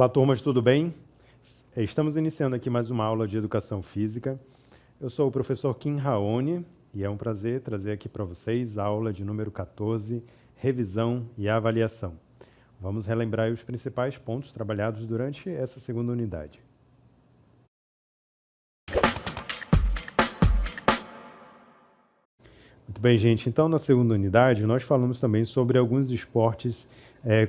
Olá, turmas, tudo bem? Estamos iniciando aqui mais uma aula de Educação Física. Eu sou o professor Kim Raoni e é um prazer trazer aqui para vocês a aula de número 14, Revisão e Avaliação. Vamos relembrar os principais pontos trabalhados durante essa segunda unidade. Muito bem, gente. Então, na segunda unidade, nós falamos também sobre alguns esportes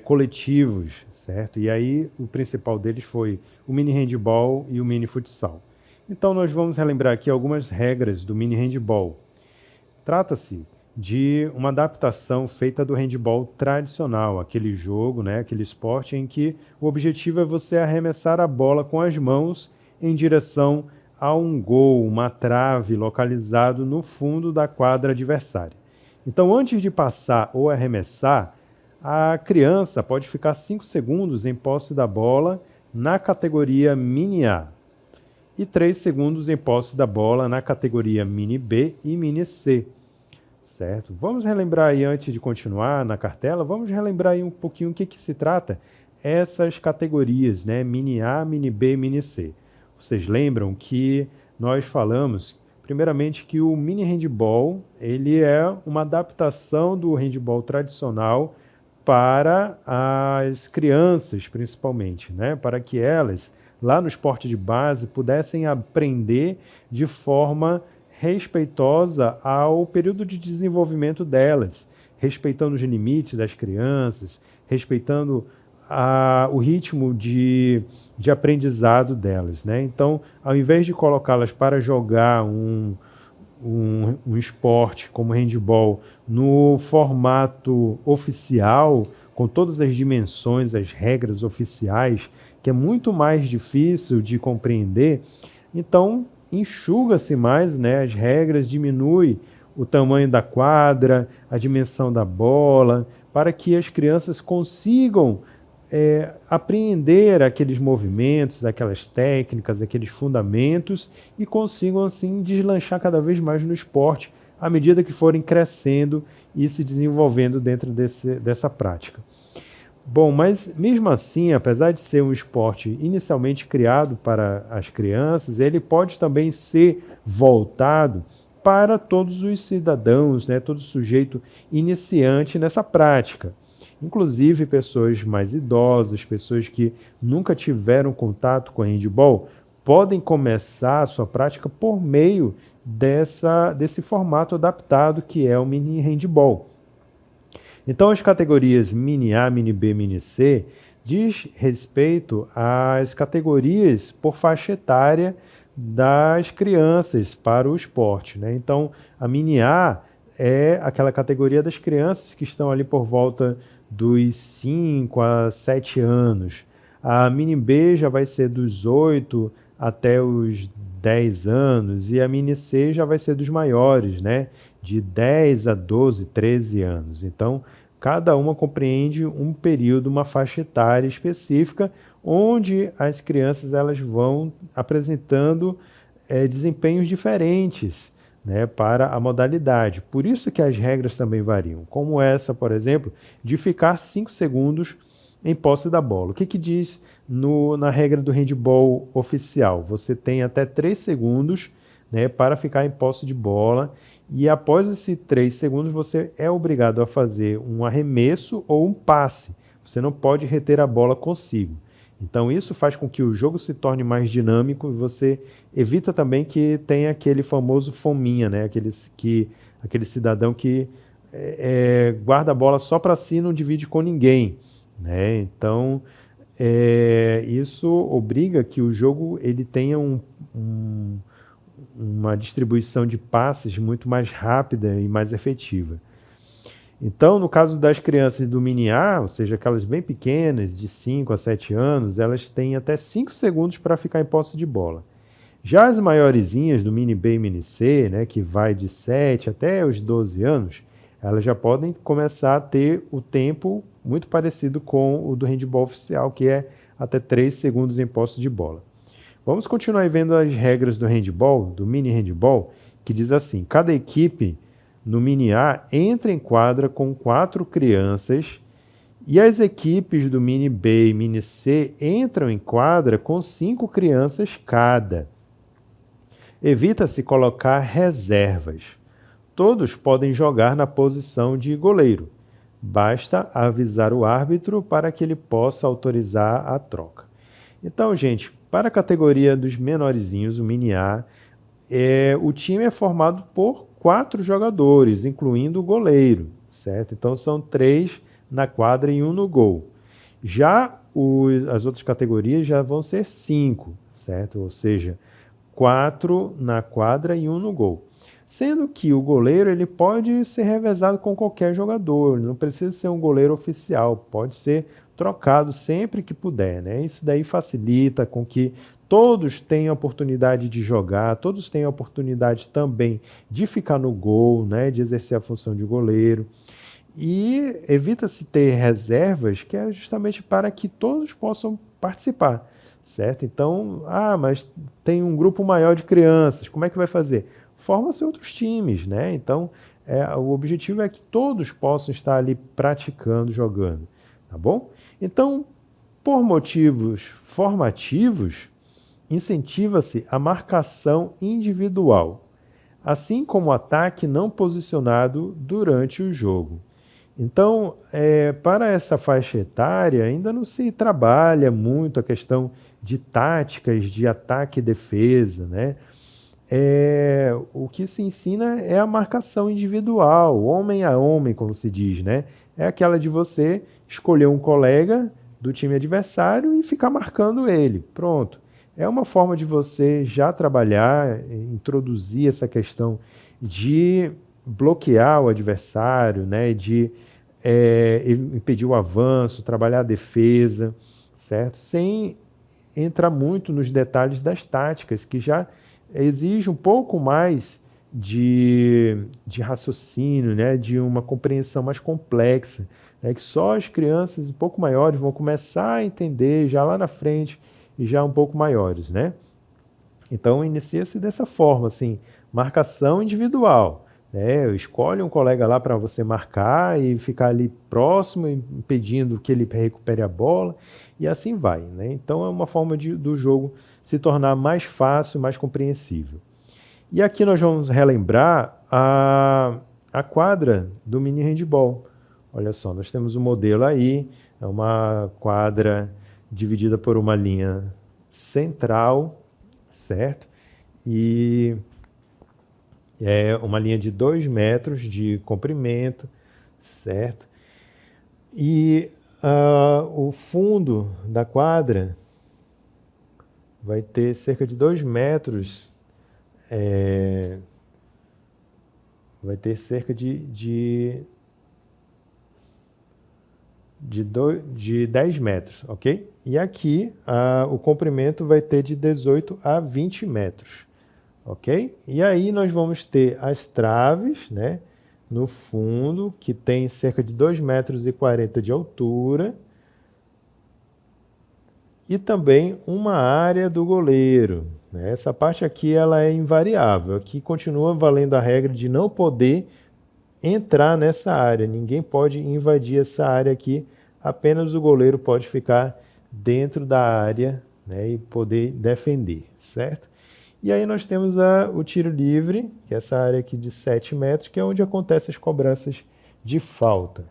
coletivos, certo? E aí, o principal deles foi o mini handball e o mini futsal. Então, nós vamos relembrar aqui algumas regras do mini handball. Trata-se de uma adaptação feita do handball tradicional, aquele jogo, aquele esporte em que o objetivo é você arremessar a bola com as mãos em direção a um gol, uma trave localizado no fundo da quadra adversária. Então, antes de passar ou arremessar, a criança pode ficar 5 segundos em posse da bola na categoria Mini A e 3 segundos em posse da bola na categoria Mini B e Mini C, certo? Vamos relembrar aí, antes de continuar na cartela, vamos relembrar aí um pouquinho o que se trata essas categorias, Mini A, Mini B e Mini C. Vocês lembram que nós falamos, primeiramente, que o mini handball ele é uma adaptação do handball tradicional para as crianças, principalmente, para que elas, lá no esporte de base, pudessem aprender de forma respeitosa ao período de desenvolvimento delas, respeitando os limites das crianças, respeitando o ritmo de aprendizado delas. Então, ao invés de colocá-las para jogar um esporte como handball no formato oficial, com todas as dimensões, as regras oficiais, que é muito mais difícil de compreender, então enxuga-se mais as regras, diminui o tamanho da quadra, a dimensão da bola, para que as crianças consigam apreender aqueles movimentos, aquelas técnicas, aqueles fundamentos e consigam assim deslanchar cada vez mais no esporte à medida que forem crescendo e se desenvolvendo dentro dessa prática. Bom, mas mesmo assim, apesar de ser um esporte inicialmente criado para as crianças, ele pode também ser voltado para todos os cidadãos, todo sujeito iniciante nessa prática. Inclusive pessoas mais idosas, pessoas que nunca tiveram contato com handball, podem começar a sua prática por meio desse formato adaptado que é o mini handball. Então as categorias Mini A, Mini B, Mini C diz respeito às categorias por faixa etária das crianças para o esporte. Então a Mini A é aquela categoria das crianças que estão ali por volta dos 5 a 7 anos. A Mini B já vai ser dos 8 até os 10 anos e a Mini C já vai ser dos maiores, de 10 a 12, 13 anos. Então, cada uma compreende um período, uma faixa etária específica, onde as crianças elas vão apresentando desempenhos diferentes, para a modalidade. Por isso que as regras também variam, como essa, por exemplo, de ficar 5 segundos em posse da bola. O que diz na regra do handball oficial? Você tem até 3 segundos para ficar em posse de bola e após esses 3 segundos você é obrigado a fazer um arremesso ou um passe. Você não pode reter a bola consigo. Então isso faz com que o jogo se torne mais dinâmico e você evita também que tenha aquele famoso fominha, aquele cidadão que guarda a bola só para si e não divide com ninguém. Então isso obriga que o jogo ele tenha uma distribuição de passes muito mais rápida e mais efetiva. Então, no caso das crianças do Mini A, ou seja, aquelas bem pequenas, de 5 a 7 anos, elas têm até 5 segundos para ficar em posse de bola. Já as maiorzinhas do Mini B e Mini C, que vai de 7 até os 12 anos, elas já podem começar a ter o tempo muito parecido com o do handball oficial, que é até 3 segundos em posse de bola. Vamos continuar vendo as regras do handball, do mini handball, que diz assim: cada equipe no Mini A entra em quadra com 4 crianças E as equipes do Mini B e Mini C entram em quadra com 5 crianças cada. Evita-se colocar reservas. Todos podem jogar na posição de goleiro. Basta avisar o árbitro para que ele possa autorizar a troca. Então, gente, para a categoria dos menorzinhos, o Mini A, o time é formado por 4 jogadores, incluindo o goleiro, certo? Então, são 3 na quadra e 1 no gol. Já as outras categorias já vão ser 5, certo? Ou seja, 4 na quadra e 1 no gol. Sendo que o goleiro ele pode ser revezado com qualquer jogador, não precisa ser um goleiro oficial, pode ser trocado sempre que puder, né? Isso daí facilita com que todos tenham a oportunidade de jogar, todos tenham a oportunidade também de ficar no gol, né? De exercer a função de goleiro. E evita-se ter reservas, que é justamente para que todos possam participar, certo? Então, mas tem um grupo maior de crianças, como é que vai fazer? Forma-se outros times, né? Então, o objetivo é que todos possam estar ali praticando, jogando, tá bom? Então, por motivos formativos, incentiva-se a marcação individual, assim como o ataque não posicionado durante o jogo. Então, para essa faixa etária, ainda não se trabalha muito a questão de táticas de ataque e defesa, né? O que se ensina é a marcação individual, homem a homem, como se diz, né? É aquela de você escolher um colega do time adversário e ficar marcando ele. Pronto. É uma forma de você já trabalhar, introduzir essa questão de bloquear o adversário, né? De impedir o avanço, trabalhar a defesa, certo? Sem entrar muito nos detalhes das táticas, que já exige um pouco mais de raciocínio, né? De uma compreensão mais complexa, né? Que só as crianças um pouco maiores vão começar a entender já lá na frente e já um pouco maiores, né? Então, inicia-se dessa forma, assim, marcação individual, né? Escolhe um colega lá para você marcar e ficar ali próximo, impedindo que ele recupere a bola, e assim vai, né? Então, é uma forma do jogo se tornar mais fácil, mais compreensível. E aqui nós vamos relembrar a quadra do mini handball. Olha só, nós temos um modelo aí, é uma quadra dividida por uma linha central, certo? E é uma linha de 2 metros de comprimento, certo? E o fundo da quadra vai ter cerca de 2 metros, vai ter cerca de 10 metros, ok? E aqui o comprimento vai ter de 18 a 20 metros, ok? E aí nós vamos ter as traves, né, no fundo, que tem cerca de 2,40 metros de altura, e também uma área do goleiro, né? Essa parte aqui ela é invariável, aqui continua valendo a regra de não poder entrar nessa área, ninguém pode invadir essa área aqui, apenas o goleiro pode ficar dentro da área, né, e poder defender, certo? E aí nós temos o tiro livre, que é essa área aqui de 7 metros, que é onde acontecem as cobranças de falta.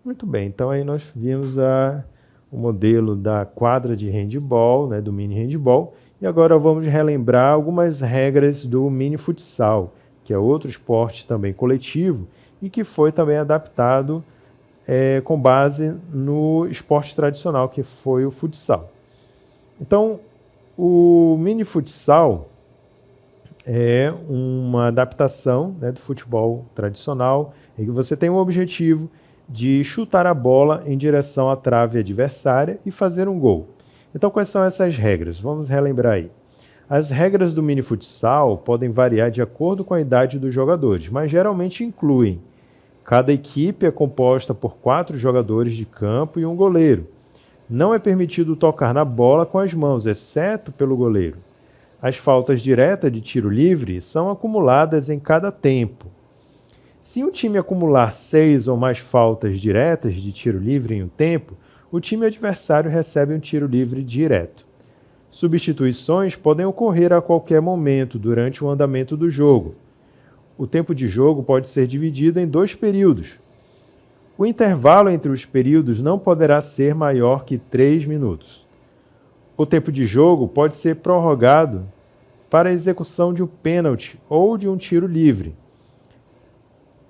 Muito bem, então aí nós vimos o modelo da quadra de handball, né, do mini handball, e agora vamos relembrar algumas regras do mini futsal, que é outro esporte também coletivo e que foi também adaptado com base no esporte tradicional, que foi o futsal. Então, o mini futsal é uma adaptação, né, do futebol tradicional, em que você tem o objetivo de chutar a bola em direção à trave adversária e fazer um gol. Então, quais são essas regras? Vamos relembrar aí. As regras do mini futsal podem variar de acordo com a idade dos jogadores, mas geralmente incluem: cada equipe é composta por 4 jogadores de campo e um goleiro. Não é permitido tocar na bola com as mãos, exceto pelo goleiro. As faltas diretas de tiro livre são acumuladas em cada tempo. Se um time acumular 6 ou mais faltas diretas de tiro livre em um tempo, o time adversário recebe um tiro livre direto. Substituições podem ocorrer a qualquer momento durante o andamento do jogo. O tempo de jogo pode ser dividido em 2 períodos. O intervalo entre os períodos não poderá ser maior que 3 minutos. O tempo de jogo pode ser prorrogado para a execução de um pênalti ou de um tiro livre.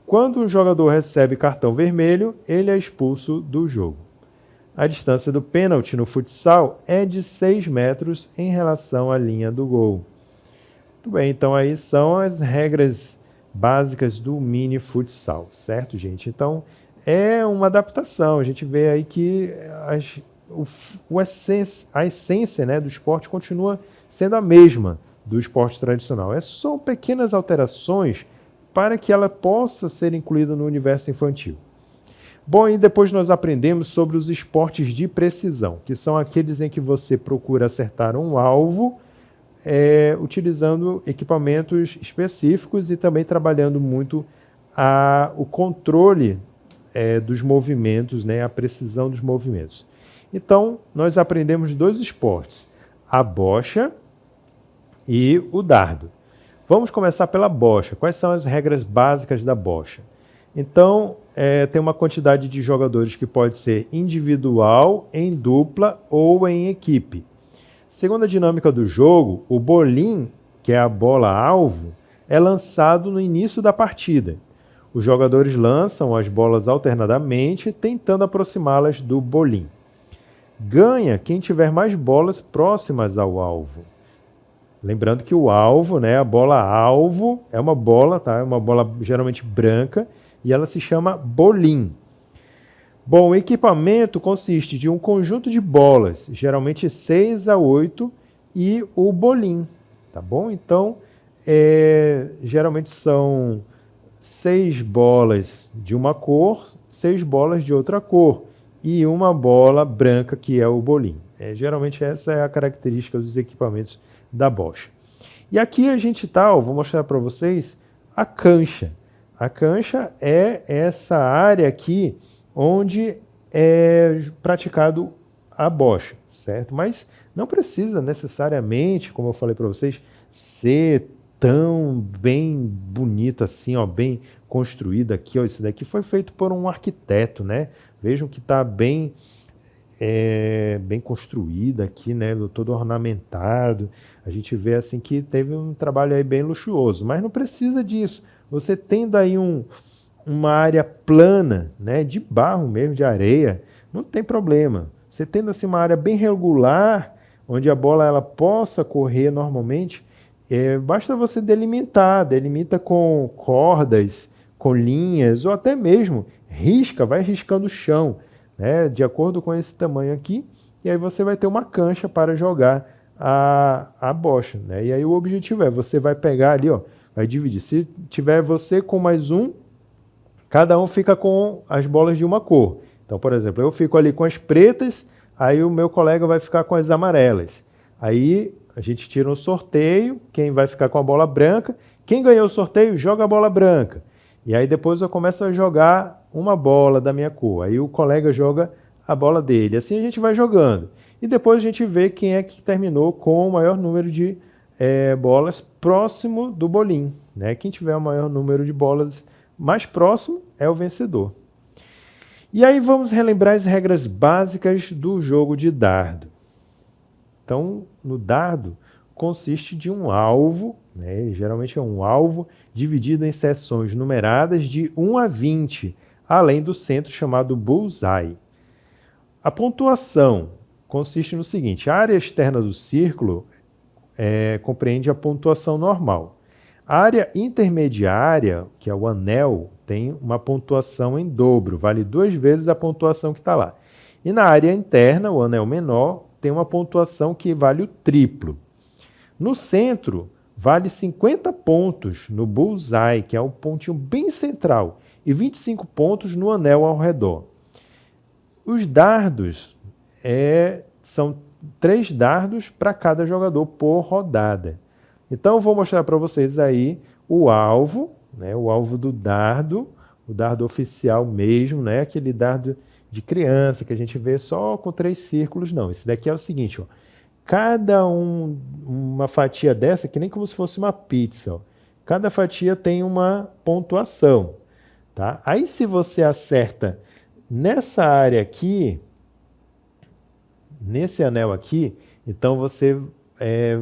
Quando um jogador recebe cartão vermelho, ele é expulso do jogo. A distância do pênalti no futsal é de 6 metros em relação à linha do gol. Muito bem, então aí são as regras básicas do mini futsal, certo, gente? Então, é uma adaptação. A gente vê aí que a essência, né, do esporte continua sendo a mesma do esporte tradicional. São pequenas alterações para que ela possa ser incluída no universo infantil. Bom, e depois nós aprendemos sobre os esportes de precisão, que são aqueles em que você procura acertar um alvo utilizando equipamentos específicos e também trabalhando muito o controle dos movimentos, né, a precisão dos movimentos. Então, nós aprendemos 2 esportes, a bocha e o dardo. Vamos começar pela bocha. Quais são as regras básicas da bocha? Então, tem uma quantidade de jogadores que pode ser individual, em dupla ou em equipe. Segundo a dinâmica do jogo, o bolim, que é a bola-alvo, é lançado no início da partida. Os jogadores lançam as bolas alternadamente, tentando aproximá-las do bolim. Ganha quem tiver mais bolas próximas ao alvo. Lembrando que o alvo, né, a bola-alvo, é uma bola, tá? É uma bola geralmente branca e ela se chama bolim. Bom, o equipamento consiste de um conjunto de bolas, geralmente 6 a 8, e o bolim, tá bom? Então, geralmente são 6 bolas de uma cor, 6 bolas de outra cor e uma bola branca que é o bolim. Geralmente essa é a característica dos equipamentos da bocha. E aqui a gente vou mostrar para vocês a cancha. A cancha é essa área aqui onde é praticado a bocha, certo? Mas não precisa necessariamente, como eu falei para vocês, ser tão bem bonito assim, ó, bem construído aqui. Ó, isso daqui foi feito por um arquiteto, né? Vejam que está bem construído aqui, né? Todo ornamentado. A gente vê assim que teve um trabalho aí bem luxuoso, mas não precisa disso. Você tendo aí uma área plana, né, de barro mesmo, de areia, não tem problema. Você tendo assim uma área bem regular, onde a bola ela possa correr normalmente, basta você delimita com cordas, com linhas, ou até mesmo vai riscando o chão, né, de acordo com esse tamanho aqui, e aí você vai ter uma cancha para jogar a bocha, né? E aí o objetivo você vai pegar ali, ó, vai dividir. Se tiver você com mais um, cada um fica com as bolas de uma cor. Então, por exemplo, eu fico ali com as pretas, aí o meu colega vai ficar com as amarelas. Aí a gente tira um sorteio, quem vai ficar com a bola branca, quem ganhou o sorteio joga a bola branca. E aí depois eu começo a jogar uma bola da minha cor. Aí o colega joga a bola dele. Assim a gente vai jogando. E depois a gente vê quem é que terminou com o maior número de bolas próximo do bolim, né? Quem tiver o maior número de bolas mais próximo é o vencedor. E aí vamos relembrar as regras básicas do jogo de dardo. Então, no dardo consiste de um alvo, né? Geralmente é um alvo dividido em seções numeradas de 1 a 20, além do centro chamado bullseye. A pontuação consiste no seguinte: a área externa do círculo compreende a pontuação normal. A área intermediária, que é o anel, tem uma pontuação em dobro, vale 2 vezes a pontuação que está lá. E na área interna, o anel menor, tem uma pontuação que vale o triplo. No centro, vale 50 pontos no bullseye, que é o pontinho bem central, e 25 pontos no anel ao redor. Os dardos são 3 dardos para cada jogador por rodada. Então, eu vou mostrar para vocês aí o alvo, né? O alvo do dardo, o dardo oficial mesmo, né? Aquele dardo de criança que a gente vê só com 3 círculos, não. Esse daqui é o seguinte, ó. Uma fatia dessa, que nem como se fosse uma pizza, ó. Cada fatia tem uma pontuação, tá? Aí se você acerta nessa área aqui, nesse anel aqui, então você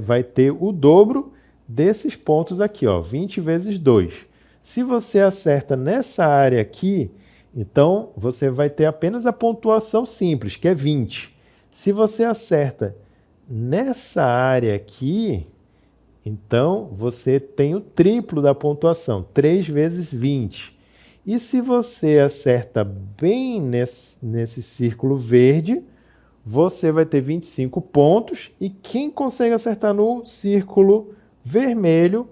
vai ter o dobro desses pontos aqui, ó, 20 vezes 2. Se você acerta nessa área aqui, então você vai ter apenas a pontuação simples, que é 20. Se você acerta nessa área aqui, então você tem o triplo da pontuação, 3 vezes 20. E se você acerta bem nesse círculo verde, você vai ter 25 pontos, e quem consegue acertar no círculo vermelho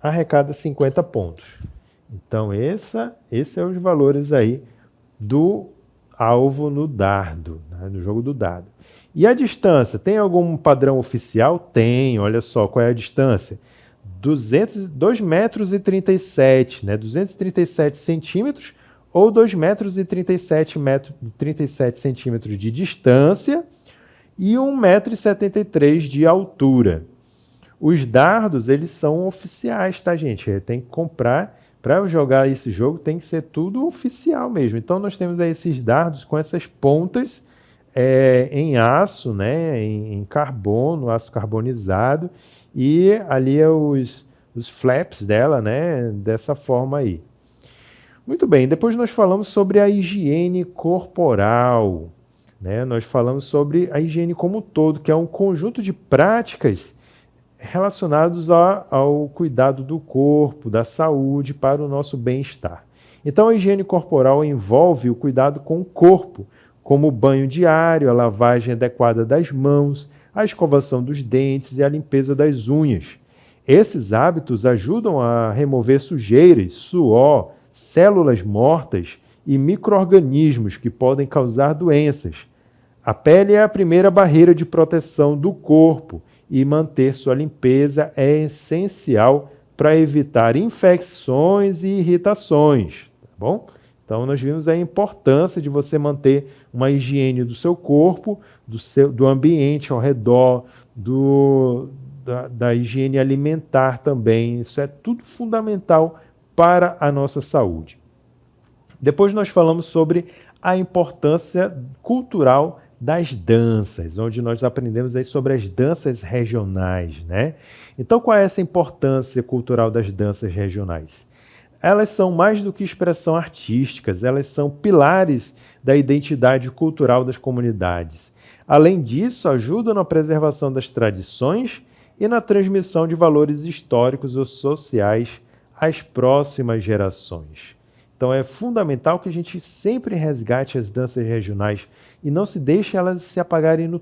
arrecada 50 pontos. Então, esses são os valores aí do alvo no dardo, né, no jogo do dardo. E a distância, tem algum padrão oficial? Tem, olha só, qual é a distância? 2,37 metros, né, 237 centímetros, ou 2,37 centímetros de distância e 1,73 m de altura. Os dardos, eles são oficiais, tá, gente? Tem que comprar, para jogar esse jogo tem que ser tudo oficial mesmo. Então nós temos aí esses dardos com essas pontas em aço, né, em carbono, aço carbonizado, e ali os flaps dela, né, dessa forma aí. Muito bem, depois nós falamos sobre a higiene corporal, né? Nós falamos sobre a higiene como um todo, que é um conjunto de práticas relacionados ao cuidado do corpo, da saúde, para o nosso bem-estar. Então, a higiene corporal envolve o cuidado com o corpo, como o banho diário, a lavagem adequada das mãos, a escovação dos dentes e a limpeza das unhas. Esses hábitos ajudam a remover sujeiras, suor, células mortas e micro-organismos que podem causar doenças. A pele é a primeira barreira de proteção do corpo e manter sua limpeza é essencial para evitar infecções e irritações, tá bom? Então nós vimos a importância de você manter uma higiene do seu corpo, do ambiente ao redor, da higiene alimentar também. Isso é tudo fundamental para a nossa saúde. Depois nós falamos sobre a importância cultural das danças, onde nós aprendemos aí sobre as danças regionais, né? Então, qual é essa importância cultural das danças regionais? Elas são mais do que expressão artísticas, elas são pilares da identidade cultural das comunidades. Além disso, ajudam na preservação das tradições e na transmissão de valores históricos ou sociais às próximas gerações. Então é fundamental que a gente sempre resgate as danças regionais e não se deixe elas se apagarem no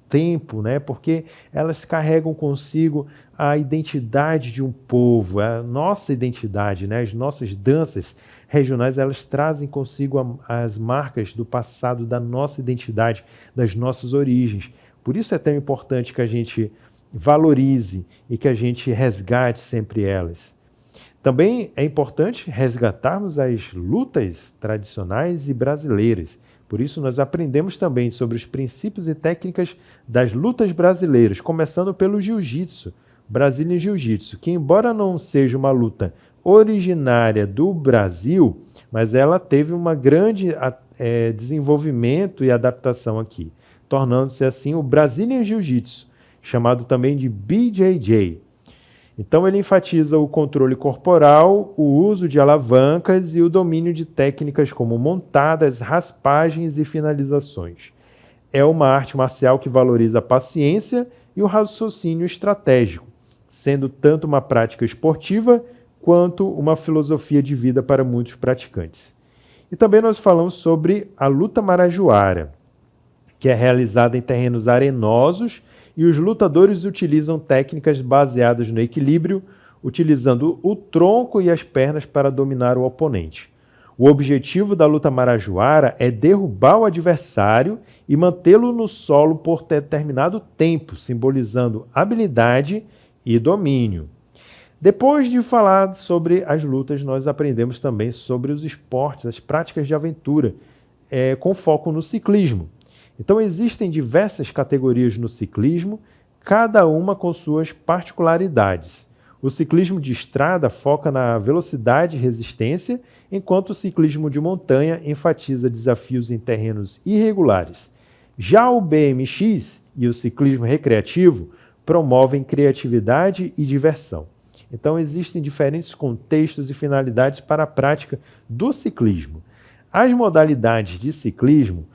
tempo, né? Porque elas carregam consigo a identidade de um povo, a nossa identidade, né? As nossas danças regionais, elas trazem consigo as marcas do passado, da nossa identidade, das nossas origens. Por isso é tão importante que a gente valorize e que a gente resgate sempre elas. Também é importante resgatarmos as lutas tradicionais e brasileiras. Por isso, nós aprendemos também sobre os princípios e técnicas das lutas brasileiras, começando pelo jiu-jitsu, Brazilian Jiu-Jitsu, que embora não seja uma luta originária do Brasil, mas ela teve um grande desenvolvimento e adaptação aqui, tornando-se assim o Brazilian Jiu-Jitsu, chamado também de BJJ. Então ele enfatiza o controle corporal, o uso de alavancas e o domínio de técnicas como montadas, raspagens e finalizações. É uma arte marcial que valoriza a paciência e o raciocínio estratégico, sendo tanto uma prática esportiva quanto uma filosofia de vida para muitos praticantes. E também nós falamos sobre a luta marajoara, que é realizada em terrenos arenosos, e os lutadores utilizam técnicas baseadas no equilíbrio, utilizando o tronco e as pernas para dominar o oponente. O objetivo da luta marajoara é derrubar o adversário e mantê-lo no solo por determinado tempo, simbolizando habilidade e domínio. Depois de falar sobre as lutas, nós aprendemos também sobre os esportes, as práticas de aventura, com foco no ciclismo. Então, existem diversas categorias no ciclismo, cada uma com suas particularidades. O ciclismo de estrada foca na velocidade e resistência, enquanto o ciclismo de montanha enfatiza desafios em terrenos irregulares. Já o BMX e o ciclismo recreativo promovem criatividade e diversão. Então, existem diferentes contextos e finalidades para a prática do ciclismo. As modalidades de ciclismo,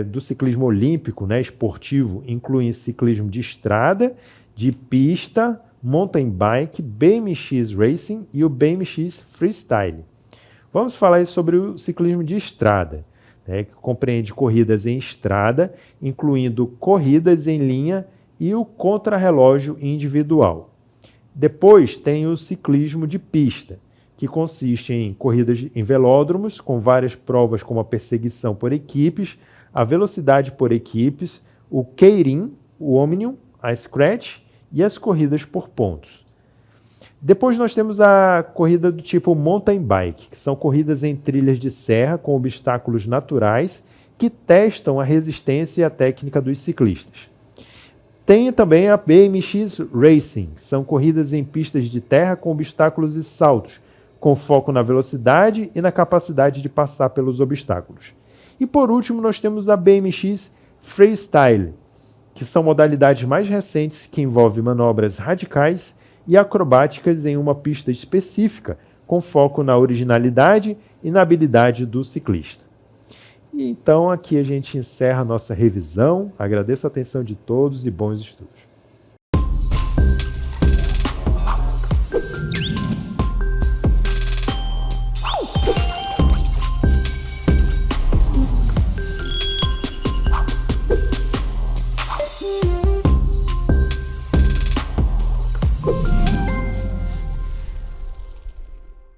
do ciclismo olímpico, esportivo, incluem ciclismo de estrada, de pista, mountain bike, BMX Racing e o BMX Freestyle. Vamos falar sobre o ciclismo de estrada, que compreende corridas em estrada, incluindo corridas em linha e o contrarrelógio individual. Depois tem o ciclismo de pista, que consiste em corridas em velódromos, com várias provas como a perseguição por equipes, a velocidade por equipes, o keirin, o omnium, a scratch e as corridas por pontos. Depois nós temos a corrida do tipo mountain bike, que são corridas em trilhas de serra com obstáculos naturais que testam a resistência e a técnica dos ciclistas. Tem também a BMX Racing, que são corridas em pistas de terra com obstáculos e saltos, com foco na velocidade e na capacidade de passar pelos obstáculos. E por último, nós temos a BMX Freestyle, que são modalidades mais recentes que envolvem manobras radicais e acrobáticas em uma pista específica, com foco na originalidade e na habilidade do ciclista. E então aqui a gente encerra a nossa revisão. Agradeço a atenção de todos e bons estudos.